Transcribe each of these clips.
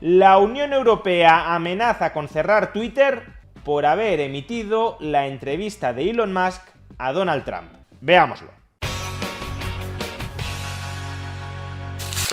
La Unión Europea amenaza con cerrar Twitter por haber emitido la entrevista de Elon Musk a Donald Trump. Veámoslo.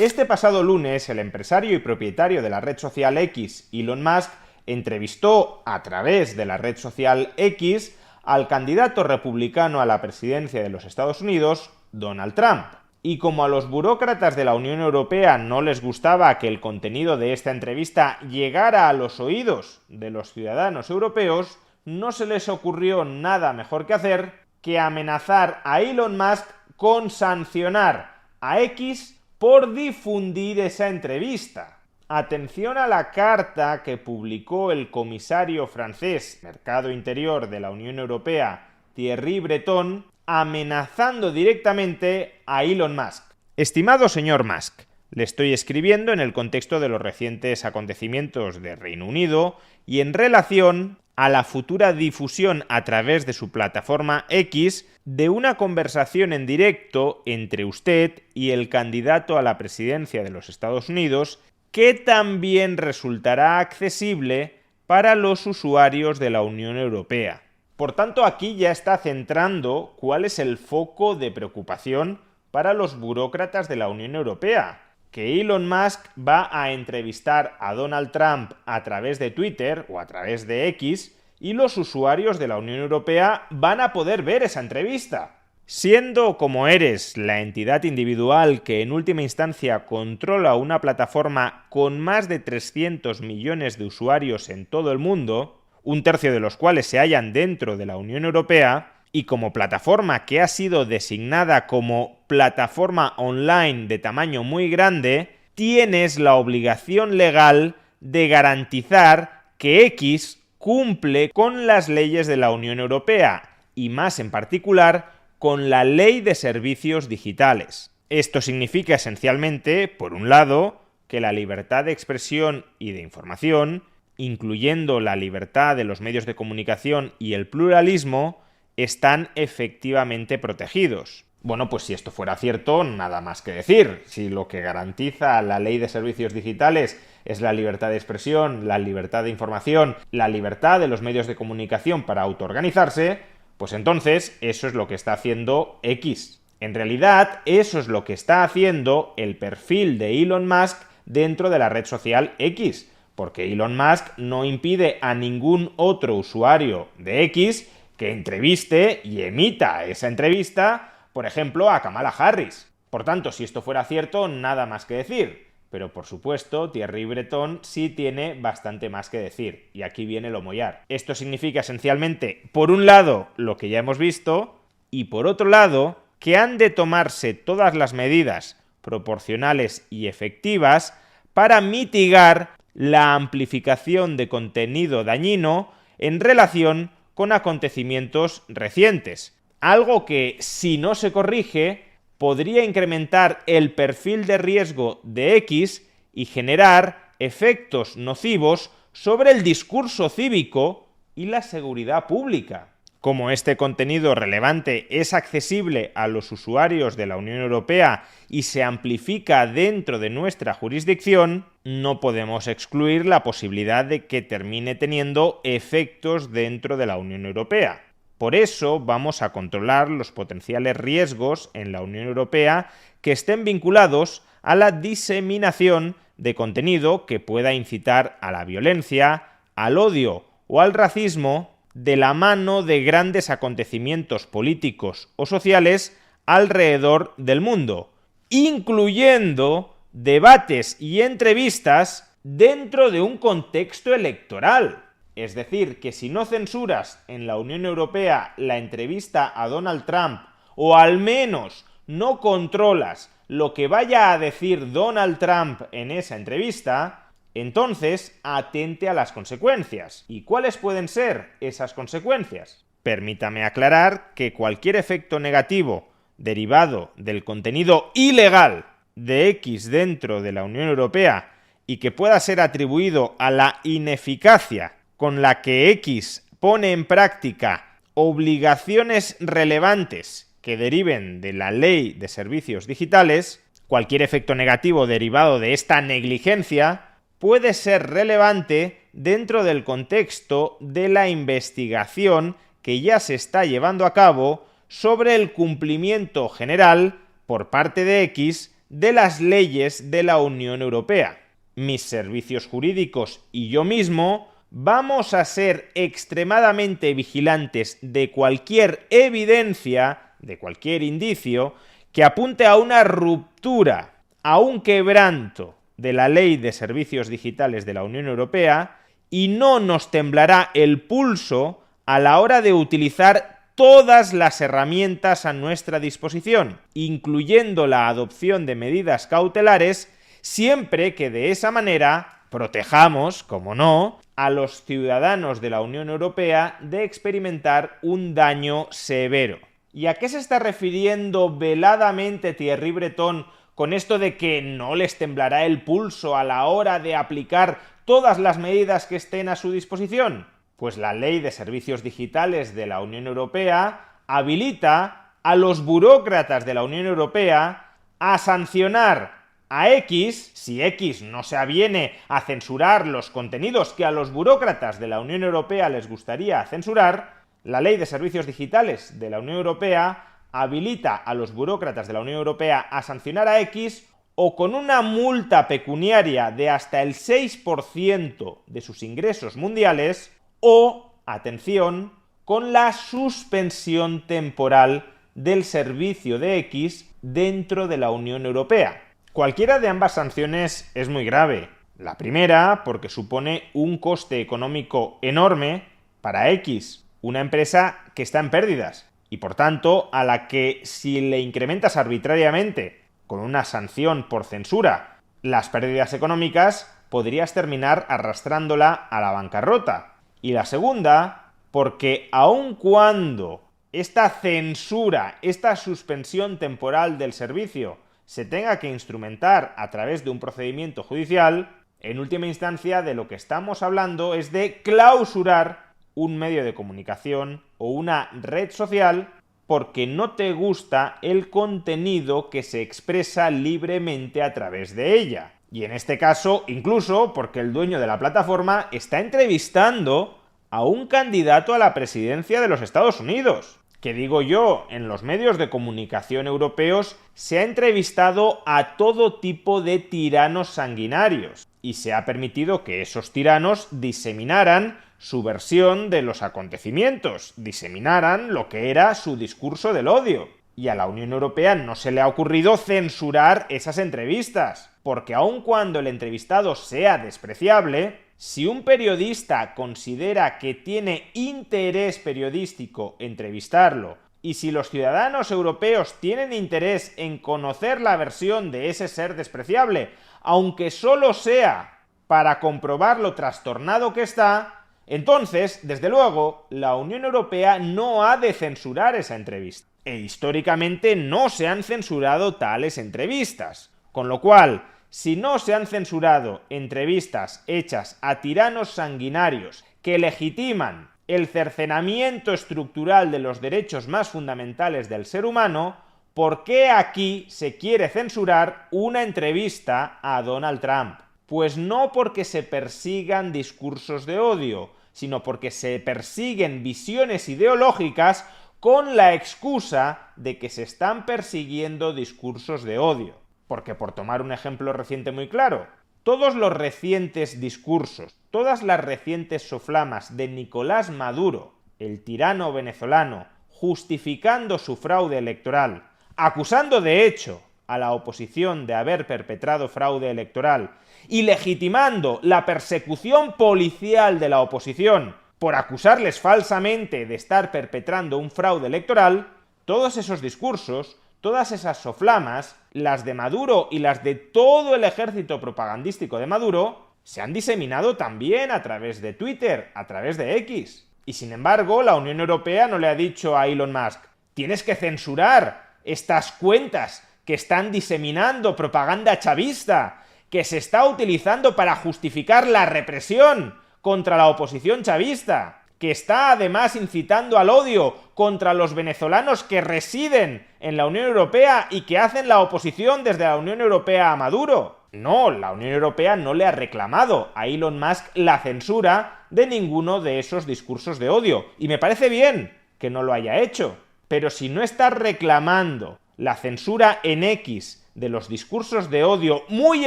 Este pasado lunes, el empresario y propietario de la red social X, Elon Musk, entrevistó a través de la red social X al candidato republicano a la presidencia de los Estados Unidos, Donald Trump. Y como a los burócratas de la Unión Europea no les gustaba que el contenido de esta entrevista llegara a los oídos de los ciudadanos europeos, no se les ocurrió nada mejor que hacer que amenazar a Elon Musk con sancionar a X por difundir esa entrevista. Atención a la carta que publicó el comisario francés Mercado Interior de la Unión Europea, Thierry Breton, amenazando directamente a Elon Musk. Estimado señor Musk, le estoy escribiendo en el contexto de los recientes acontecimientos de Reino Unido y en relación a la futura difusión a través de su plataforma X de una conversación en directo entre usted y el candidato a la presidencia de los Estados Unidos, que también resultará accesible para los usuarios de la Unión Europea. Por tanto, aquí ya está centrando cuál es el foco de preocupación para los burócratas de la Unión Europea, que Elon Musk va a entrevistar a Donald Trump a través de Twitter o a través de X y los usuarios de la Unión Europea van a poder ver esa entrevista. Siendo como eres la entidad individual que en última instancia controla una plataforma con más de 300 millones de usuarios en todo el mundo, un tercio de los cuales se hallan dentro de la Unión Europea, y como plataforma que ha sido designada como plataforma online de tamaño muy grande, tienes la obligación legal de garantizar que X cumple con las leyes de la Unión Europea, y más en particular con la Ley de Servicios Digitales. Esto significa esencialmente, por un lado, que la libertad de expresión y de información, incluyendo la libertad de los medios de comunicación y el pluralismo, están efectivamente protegidos. Bueno, pues si esto fuera cierto, nada más que decir. Si lo que garantiza la Ley de Servicios Digitales es la libertad de expresión, la libertad de información, la libertad de los medios de comunicación para autoorganizarse, pues entonces eso es lo que está haciendo X. En realidad, eso es lo que está haciendo el perfil de Elon Musk dentro de la red social X, porque Elon Musk no impide a ningún otro usuario de X que entreviste y emita esa entrevista, por ejemplo, a Kamala Harris. Por tanto, si esto fuera cierto, nada más que decir. Pero, por supuesto, Thierry Breton sí tiene bastante más que decir. Y aquí viene lo mollar. Esto significa esencialmente, por un lado, lo que ya hemos visto, y por otro lado, que han de tomarse todas las medidas proporcionales y efectivas para mitigar la amplificación de contenido dañino en relación con acontecimientos recientes. Algo que, si no se corrige, podría incrementar el perfil de riesgo de X y generar efectos nocivos sobre el discurso cívico y la seguridad pública. Como este contenido relevante es accesible a los usuarios de la Unión Europea y se amplifica dentro de nuestra jurisdicción, no podemos excluir la posibilidad de que termine teniendo efectos dentro de la Unión Europea. Por eso vamos a controlar los potenciales riesgos en la Unión Europea que estén vinculados a la diseminación de contenido que pueda incitar a la violencia, al odio o al racismo de la mano de grandes acontecimientos políticos o sociales alrededor del mundo, incluyendo debates y entrevistas dentro de un contexto electoral. Es decir, que si no censuras en la Unión Europea la entrevista a Donald Trump, o al menos no controlas lo que vaya a decir Donald Trump en esa entrevista, entonces atente a las consecuencias. ¿Y cuáles pueden ser esas consecuencias? Permítame aclarar que cualquier efecto negativo derivado del contenido ilegal de X dentro de la Unión Europea y que pueda ser atribuido a la ineficacia con la que X pone en práctica obligaciones relevantes que deriven de la Ley de Servicios Digitales, cualquier efecto negativo derivado de esta negligencia puede ser relevante dentro del contexto de la investigación que ya se está llevando a cabo sobre el cumplimiento general por parte de X de las leyes de la Unión Europea. Mis servicios jurídicos y yo mismo vamos a ser extremadamente vigilantes de cualquier evidencia, de cualquier indicio, que apunte a una ruptura, a un quebranto de la Ley de Servicios Digitales de la Unión Europea, y no nos temblará el pulso a la hora de utilizar todas las herramientas a nuestra disposición, incluyendo la adopción de medidas cautelares, siempre que de esa manera protejamos, como no, a los ciudadanos de la Unión Europea de experimentar un daño severo. ¿Y a qué se está refiriendo veladamente Thierry Breton con esto de que no les temblará el pulso a la hora de aplicar todas las medidas que estén a su disposición? Pues la Ley de Servicios Digitales de la Unión Europea habilita a los burócratas de la Unión Europea a sancionar a X, si X no se aviene a censurar los contenidos que a los burócratas de la Unión Europea les gustaría censurar. La Ley de Servicios Digitales de la Unión Europea habilita a los burócratas de la Unión Europea a sancionar a X o con una multa pecuniaria de hasta el 6% de sus ingresos mundiales o, atención, con la suspensión temporal del servicio de X dentro de la Unión Europea. Cualquiera de ambas sanciones es muy grave. La primera, porque supone un coste económico enorme para X, una empresa que está en pérdidas, y por tanto a la que si le incrementas arbitrariamente con una sanción por censura las pérdidas económicas, podrías terminar arrastrándola a la bancarrota. Y la segunda, porque aun cuando esta censura, esta suspensión temporal del servicio se tenga que instrumentar a través de un procedimiento judicial, en última instancia de lo que estamos hablando es de clausurar un medio de comunicación o una red social porque no te gusta el contenido que se expresa libremente a través de ella. Y en este caso, incluso porque el dueño de la plataforma está entrevistando a un candidato a la presidencia de los Estados Unidos. Que digo yo, en los medios de comunicación europeos se ha entrevistado a todo tipo de tiranos sanguinarios y se ha permitido que esos tiranos diseminaran su versión de los acontecimientos, diseminaran lo que era su discurso del odio. Y a la Unión Europea no se le ha ocurrido censurar esas entrevistas, porque aun cuando el entrevistado sea despreciable, si un periodista considera que tiene interés periodístico entrevistarlo, y si los ciudadanos europeos tienen interés en conocer la versión de ese ser despreciable, aunque solo sea para comprobar lo trastornado que está, entonces, desde luego, la Unión Europea no ha de censurar esa entrevista. E históricamente no se han censurado tales entrevistas. Con lo cual, si no se han censurado entrevistas hechas a tiranos sanguinarios que legitiman el cercenamiento estructural de los derechos más fundamentales del ser humano, ¿por qué aquí se quiere censurar una entrevista a Donald Trump? Pues no porque se persigan discursos de odio, sino porque se persiguen visiones ideológicas con la excusa de que se están persiguiendo discursos de odio. Porque, por tomar un ejemplo reciente muy claro, todos los recientes discursos, todas las recientes soflamas de Nicolás Maduro, el tirano venezolano, justificando su fraude electoral, acusando de hecho a la oposición de haber perpetrado fraude electoral y legitimando la persecución policial de la oposición por acusarles falsamente de estar perpetrando un fraude electoral, todos esos discursos, todas esas soflamas, las de Maduro y las de todo el ejército propagandístico de Maduro, se han diseminado también a través de Twitter, a través de X. Y sin embargo, la Unión Europea no le ha dicho a Elon Musk: tienes que censurar estas cuentas que están diseminando propaganda chavista, que se está utilizando para justificar la represión contra la oposición chavista, que está además incitando al odio contra los venezolanos que residen en la Unión Europea y que hacen la oposición desde la Unión Europea a Maduro. No, la Unión Europea no le ha reclamado a Elon Musk la censura de ninguno de esos discursos de odio. Y me parece bien que no lo haya hecho. Pero si no está reclamando la censura en X de los discursos de odio muy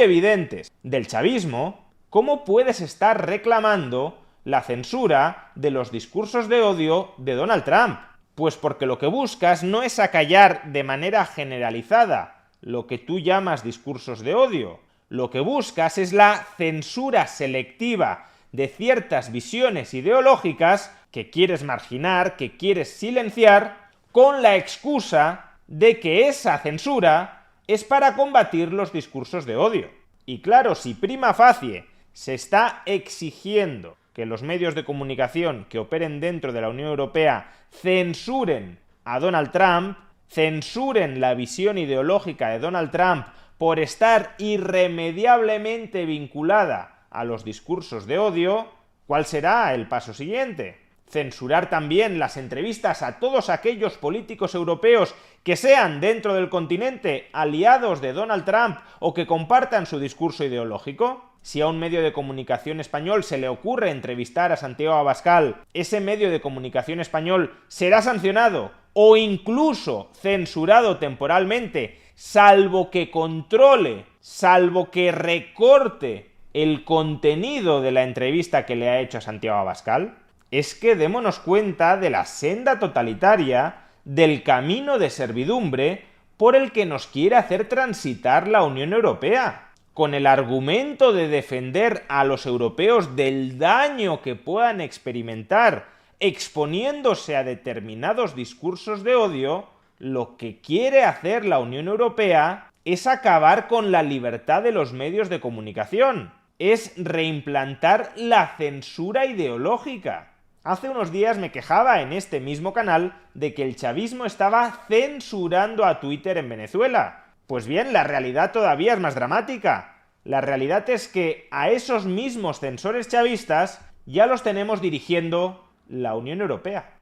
evidentes del chavismo, ¿cómo puedes estar reclamando la censura de los discursos de odio de Donald Trump? Pues porque lo que buscas no es acallar de manera generalizada lo que tú llamas discursos de odio. Lo que buscas es la censura selectiva de ciertas visiones ideológicas que quieres marginar, que quieres silenciar, con la excusa de que esa censura es para combatir los discursos de odio. Y claro, si prima facie se está exigiendo que los medios de comunicación que operen dentro de la Unión Europea censuren a Donald Trump, censuren la visión ideológica de Donald Trump por estar irremediablemente vinculada a los discursos de odio, ¿cuál será el paso siguiente? Censurar también las entrevistas a todos aquellos políticos europeos que sean dentro del continente aliados de Donald Trump o que compartan su discurso ideológico. Si a un medio de comunicación español se le ocurre entrevistar a Santiago Abascal, ese medio de comunicación español será sancionado o incluso censurado temporalmente, salvo que controle, salvo que recorte el contenido de la entrevista que le ha hecho a Santiago Abascal. Es que démonos cuenta de la senda totalitaria, del camino de servidumbre por el que nos quiere hacer transitar la Unión Europea, con el argumento de defender a los europeos del daño que puedan experimentar exponiéndose a determinados discursos de odio. Lo que quiere hacer la Unión Europea es acabar con la libertad de los medios de comunicación, es reimplantar la censura ideológica. Hace unos días me quejaba en este mismo canal de que el chavismo estaba censurando a Twitter en Venezuela. Pues bien, la realidad todavía es más dramática. La realidad es que a esos mismos censores chavistas ya los tenemos dirigiendo la Unión Europea.